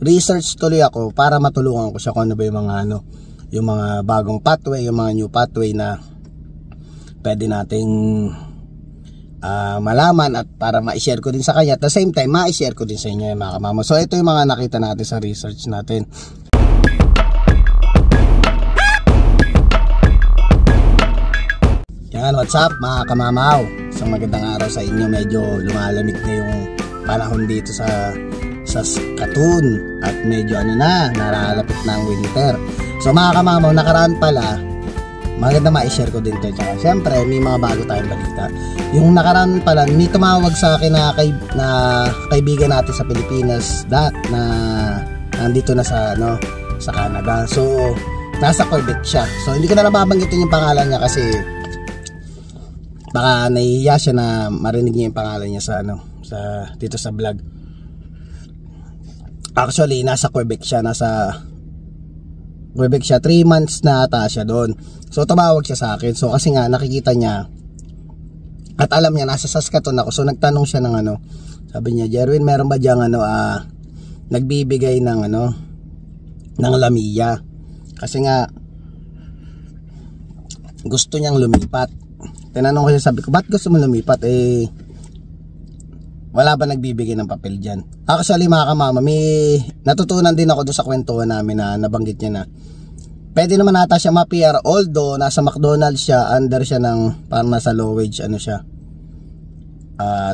Research tuloy ako para matulungan ko siya kung ano ba yung mga yung mga bagong pathway, yung mga new pathway na pwede nating malaman at para ma-share ko din sa kanya at the same time ma-share ko din sa inyo mga kamamo. So ito yung mga nakita natin sa research natin. Yan, what's up mga kamamaw? Isang magandang araw sa inyo. Medyo lumalamig na yung panahon dito sa Katun at medyo nalalapit na ang winter. So mga kamamaw, nakaraan pala, maganda ma-share ko din ito. Tsaka syempre may mga bago tayong balita. Yung nakaraan pala, may tumawag sa akin na kaibigan natin sa Pilipinas na nandito na sa Canada. So nasa Quebec siya. So hindi ko na nababanggitin yung pangalan niya kasi baka nahihiya siya na marinig niya yung pangalan niya sa dito sa vlog. Actually, nasa Quebec siya. 3 months na ata siya doon. So tumawag siya sa akin. So kasi nga nakikita niya at alam niya nasa Saskatoon ako. So nagtanong siya ng sabi niya, Jerwin, meron ba diyang nagbibigay ng ng Lamiya? Kasi nga gusto niyang lumipat. Tinanong ko siya, sabi ko, ba't gusto mo lumipat? Wala ba nagbibigay ng papel dyan? Actually mga kamama, may natutunan din ako doon sa kwentuhan namin na nabanggit niya na pwede naman nata siya ma-PR, although nasa McDonald's siya, under siya ng parang nasa low wage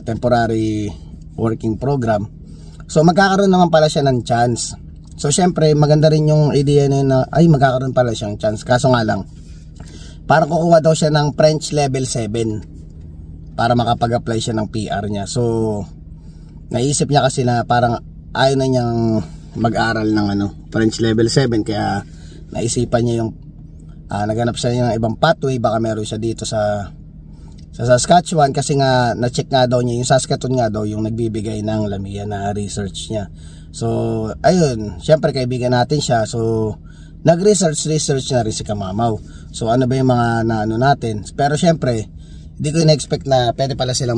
temporary working program. So magkakaroon naman pala siya ng chance. So syempre maganda rin yung idea na magkakaroon pala siyang chance. Kaso nga lang, parang kukuha daw siya ng French level 7 para makapag-apply siya ng PR niya. So naisip niya kasi na parang ayaw na niyang mag-aral ng French level 7, kaya naisipan niya yung naghanap siya ng ibang pathway. Baka meron siya dito sa Saskatchewan, kasi nga na-check nga daw niya yung Saskatoon nga daw yung nagbibigay ng Lamiya na research niya. So ayun, syempre kaibigan natin siya. So nag-research na rin si Kamamaw. So ano ba yung mga natin? Pero syempre hindi ko na-expect na pwede pala silang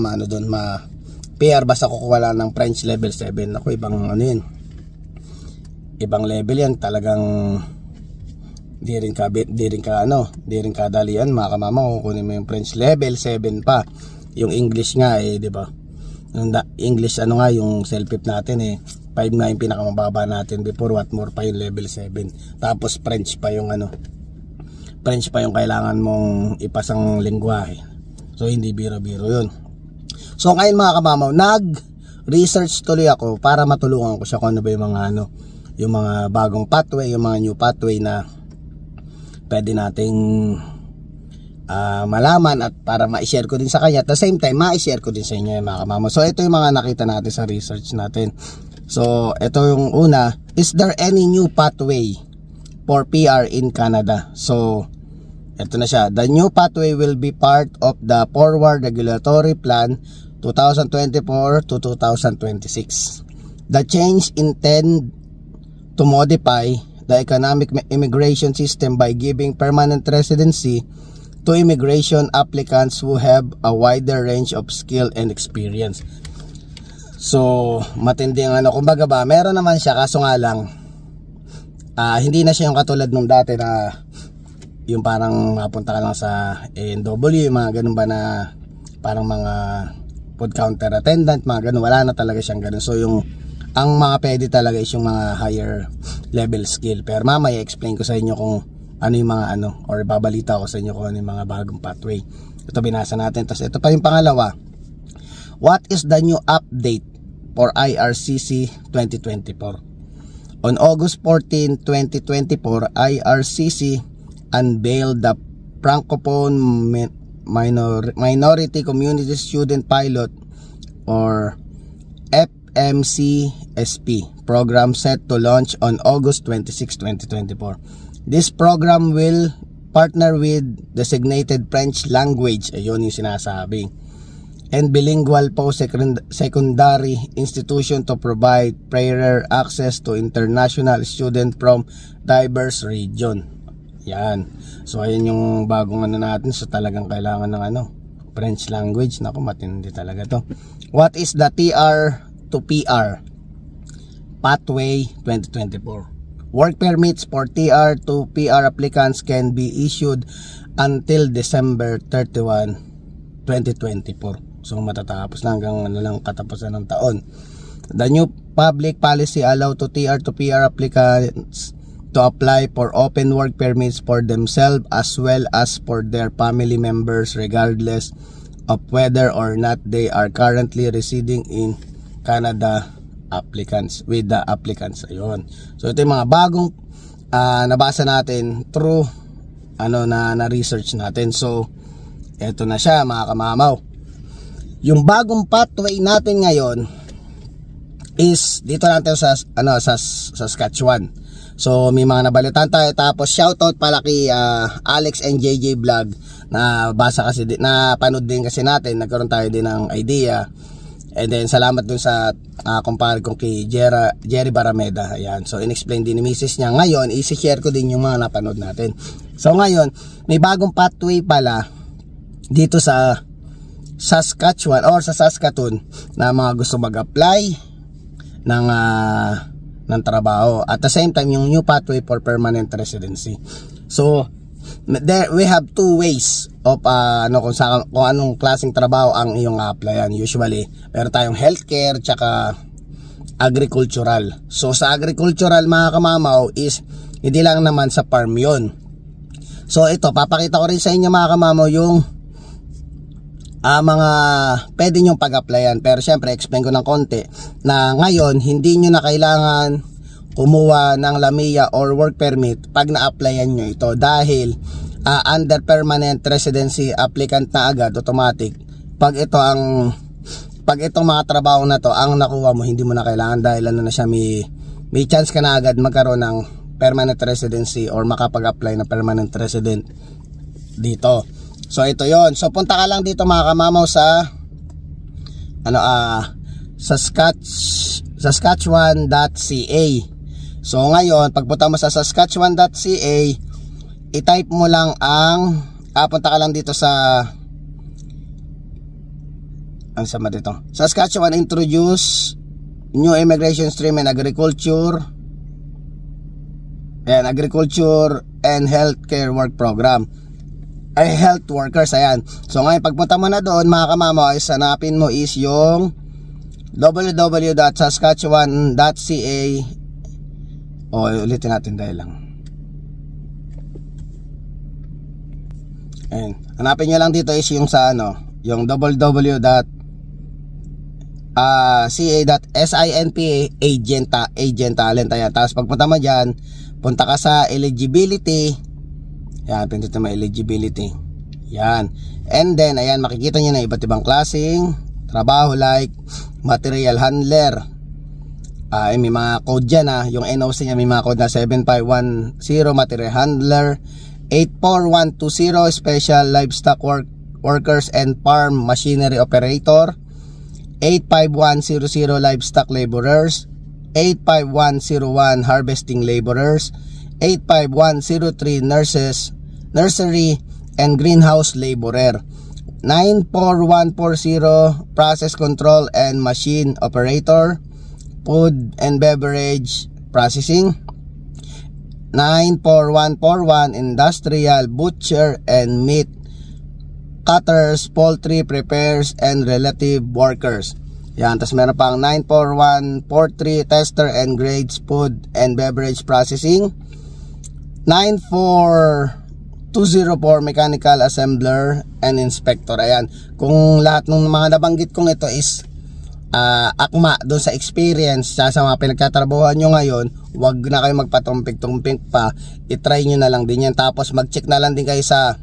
PR basta kukuha lang ng French level 7. Ako, ibang ibang level yan. Talagang di rin kadalian mga kamama. Kukunin mo yung French level 7 pa. Yung English nga di ba? Yung English yung self-pip natin 5 na yung pinakamababa natin before, what more pa yung level 7. Tapos French pa yung kailangan mong ipasang lengguwahe. So hindi biro-biro yun. So ngayon mga kamamaw, nag-research tuloy ako para matulungan ko siya kung ano ba yung mga yung mga bagong pathway, yung mga new pathway na pwede nating malaman at para ma-share ko din sa kanya at the same time ma-share ko din sa inyo mga kamamaw. So ito yung mga nakita natin sa research natin. So ito yung una, is there any new pathway for PR in Canada? So ito na siya. The new pathway will be part of the Forward Regulatory Plan 2024 to 2026. The change intend to modify the economic immigration system by giving permanent residency to immigration applicants who have a wider range of skill and experience. So matindi ang kumbaga ba, meron naman siya, kaso nga lang hindi na siya yung katulad nung dati na yung parang mapunta ka lang sa ANW, yung mga ganun ba na parang mga food counter attendant, mga ganun. Wala na talaga siyang ganun. So ang mga pwede talaga is yung mga higher level skill. Pero mamaya explain ko sa inyo kung ano yung mga or babalita ko sa inyo kung ano yung mga bagong pathway. Ito binasa natin. Tapos ito pa yung pangalawa. What is the new update for IRCC 2024? On August 14, 2024, IRCC unveiled the Francophone Minority Community Student Pilot or FMCSP program set to launch on August 26, 2024. This program will partner with designated French language, ayun yung sinasabi, and bilingual post-secondary institution to provide prior access to international students from diverse region. Yan. So ayun yung bagong natin. So talagang kailangan ng French language. Naku, matindi talaga to. What is the TR to PR? Pathway 2024. Work permits for TR to PR applicants can be issued until December 31, 2024. So matatapos na hanggang lang katapusan ng taon. The new public policy allow to TR to PR applicants to apply for open work permits for themselves as well as for their family members regardless of whether or not they are currently residing in Canada with the applicants. Ayun. So ito yung mga bagong nabasa natin through na research natin. So ito na siya mga kamamaw. Yung bagong pathway natin ngayon is dito natin sa Saskatchewan. So may mga nabalitan tayo, tapos shoutout pala kay Alex and JJ Vlog na panood din kasi natin, nagkaroon tayo din ng idea. And then salamat dun sa kumpare kong kay Jerry Barameda. Ayan. So in-explain din ni Mrs. niya. Ngayon i-share ko din yung mga napanood natin. So ngayon may bagong pathway pala dito sa Saskatchewan or sa Saskatoon na mga gusto mag-apply ng trabaho. At the same time yung new pathway for permanent residency. So there we have two ways of kung anong klaseng trabaho ang iyong applyan. Usually meron tayong healthcare tsaka agricultural. So sa agricultural mga kamamaw is hindi lang naman sa farm yun. So ito papakita ko rin sa inyo mga kamamaw yung mga pwede nyong pag-applyan. Pero syempre explain ko ng konti na ngayon hindi nyo na kailangan kumuha ng LAMIA or work permit pag na-applyan nyo ito dahil under permanent residency applicant na agad automatic. Pag itong mga trabaho na to ang nakuha mo, hindi mo na kailangan dahil na siya, may chance ka na agad magkaroon ng permanent residency or makapag-apply na permanent resident dito. So ito yon. So punta ka lang dito mga kamamaw sa Saskatchewan.ca. So ngayon pagpunta mo sa Saskatchewan.ca, i-type mo lang ang punta ka lang dito sa Saskatchewan introduce new immigration stream and agriculture. Ayan, agriculture and healthcare work program. Ay, health workers, ayan. So ngayon pagpunta mo na doon mga kamamaw, ay hanapin mo is yung www.saskatchewan.ca. Ulitin natin dahil lang. Ayan. Hanapin nyo lang dito is yung sa yung www.ca.sinpa agent talent. Ayan. Tapos pagpunta mo dyan, punta ka sa eligibility. Yan, pindutin mo eligibility. Yan. And then, ayan, makikita nyo na iba't ibang klaseng trabaho like material handler. May mga code dyan yung NOC niya may mga code na 7510 material handler, 84120 special livestock workers and farm machinery operator, 85100 livestock laborers, 85101 harvesting laborers, 85103 nursery and greenhouse laborer, 94140 process control and machine operator, food and beverage processing, 94141 industrial butcher and meat cutters, poultry preparers and relative workers. Yan, tapos meron pang 94143 tester and grades food and beverage processing, 94204 mechanical assembler and inspector. Ayan, kung lahat ng mga nabanggit kong ito is akma doon sa experience sa mga pinagtatrabahuan nyo ngayon, wag na kayo magpatumpik-tumpik pa, itry nyo na lang din yan. Tapos mag check na lang din kayo sa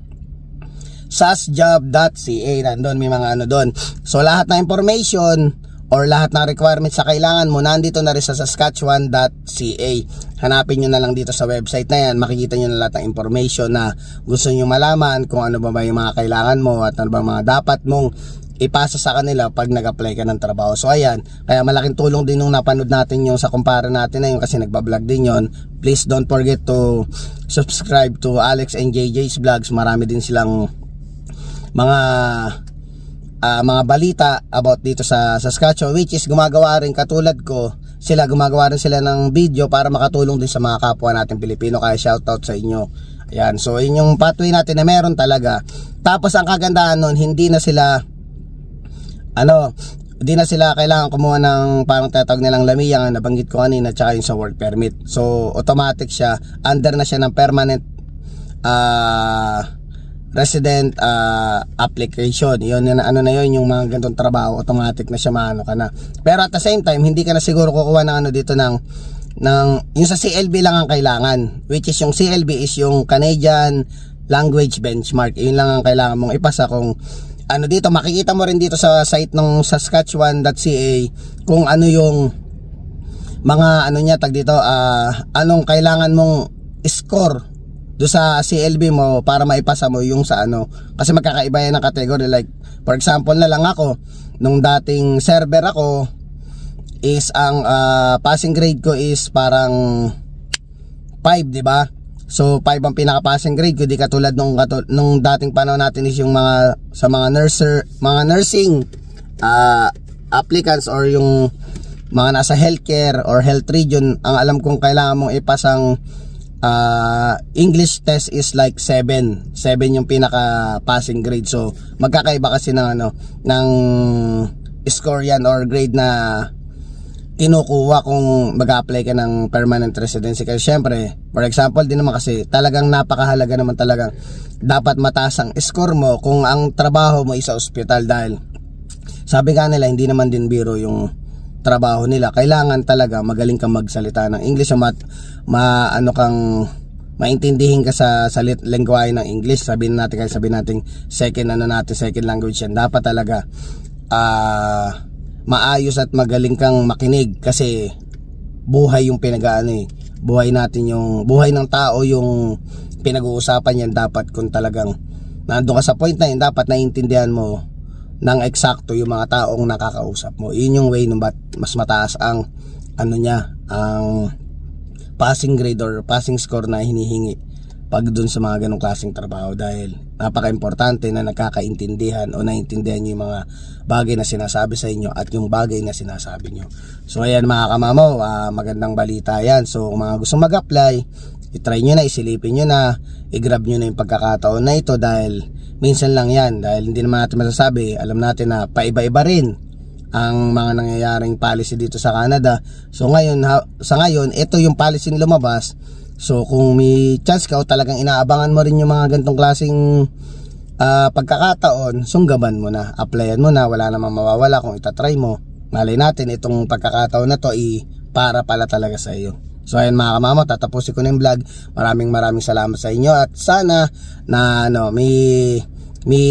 sasjob.ca, nandun may mga doon. So lahat na information or lahat ng requirements sa kailangan mo nandito na rin sa Saskatchewan.ca. Hanapin nyo na lang dito sa website na yan, makikita nyo na lahat ng information na gusto nyo malaman, kung ano ba yung mga kailangan mo at ano ba mga dapat mong ipasa sa kanila pag nag-apply ka ng trabaho. So ayan, kaya malaking tulong din nung napanood natin yung sa kumpara natin na yung kasi nagbablog din yon. Please don't forget to subscribe to Alex and JJ's Vlogs. Marami din silang mga balita about dito sa Saskatchewan, which is gumagawa rin katulad ko sila gumagawa rin sila ng video para makatulong din sa mga kapwa natin Pilipino, kaya shoutout sa inyo. Ayan, so yun yung pathway natin na meron talaga. Tapos ang kagandahan nun, hindi na sila kailangan kumuha ng parang tatawag nilang lamiyang nabanggit ko kanina, tsaka yung sa work permit. So automatic siya, under na siya ng permanent resident application. Yun na yung mga ganitong trabaho, automatic na siya, maano ka na. Pero at the same time, hindi ka na siguro kukuha ng dito yung sa CLB lang ang kailangan, which is yung CLB is yung Canadian Language Benchmark. Yun lang ang kailangan mong ipasa. Kung dito, makikita mo rin dito sa site ng Saskatchewan.ca kung ano yung mga anong kailangan mong score do sa CLB mo para maipasa mo yung sa kasi magkakaiba yan ng category. Like for example na lang ako, nung dating server ako is ang passing grade ko is parang 5, di ba? So 5 ang pinaka passing grade ko, di katulad nung dating panahon natin is yung mga nursing applicants or yung mga nasa healthcare or health region. Ang alam kong kailangan mong ipasang English test is like 7 yung pinaka passing grade. So magkakaiba kasi ng score yan or grade na kinukuha kung mag-apply ka ng permanent residency. Kasi syempre, for example din naman, kasi talagang napakahalaga naman talagang dapat mataas ang score mo kung ang trabaho mo is sa ospital, dahil sabi nga nila hindi naman din biro yung trabaho nila. Kailangan talaga magaling kang magsalita ng English, maintindihin ka sa lengguwahe ng English. Sabihin natin second language yan. Dapat talaga maayos at magaling kang makinig, kasi buhay yung buhay natin, yung buhay ng tao yung pinag-uusapan yan. Dapat kung talagang nandun ka sa point na yun, dapat naiintindihan mo ng eksakto yung mga taong nakakausap mo. Yun yung way mas mataas ang ang passing grade or passing score na hinihingi pag dun sa mga ganong klaseng trabaho, dahil napaka-importante na nagkakaintindihan o naintindihan nyo yung mga bagay na sinasabi sa inyo at yung bagay na sinasabi nyo. So ayan mga kamamaw, magandang balita yan. So kung mga gusto mag-apply, itry nyo na, isilipin nyo na, i-grab nyo na yung pagkakataon na ito, dahil minsan lang yan, dahil hindi naman natin masasabi. Alam natin na paiba-iba rin ang mga nangyayaring policy dito sa Canada. So sa ngayon, ito yung policy na lumabas. So kung may chance ka o talagang inaabangan mo rin yung mga ganitong klaseng pagkakataon, sunggaban mo na, applyan mo na, wala namang mawawala kung itatry mo. Malay natin itong pagkakataon na to para pala talaga sa iyo. So ayun mga kamama, tatapusin ko na yung vlog. Maraming salamat sa inyo, at sana na may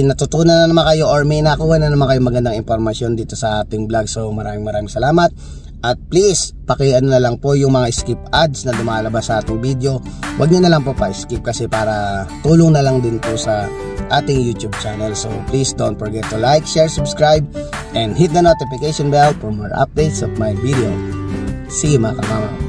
natutunan na naman kayo or may nakuha na naman kayo magandang impormasyon dito sa ating vlog. So maraming salamat. At please, na lang po yung mga skip ads na lumalabas sa ating video. Huwag nyo na lang po pa-skip, kasi para tulong na lang din po sa ating YouTube channel. So please don't forget to like, share, subscribe, and hit the notification bell for more updates of my video. See you mga kamama.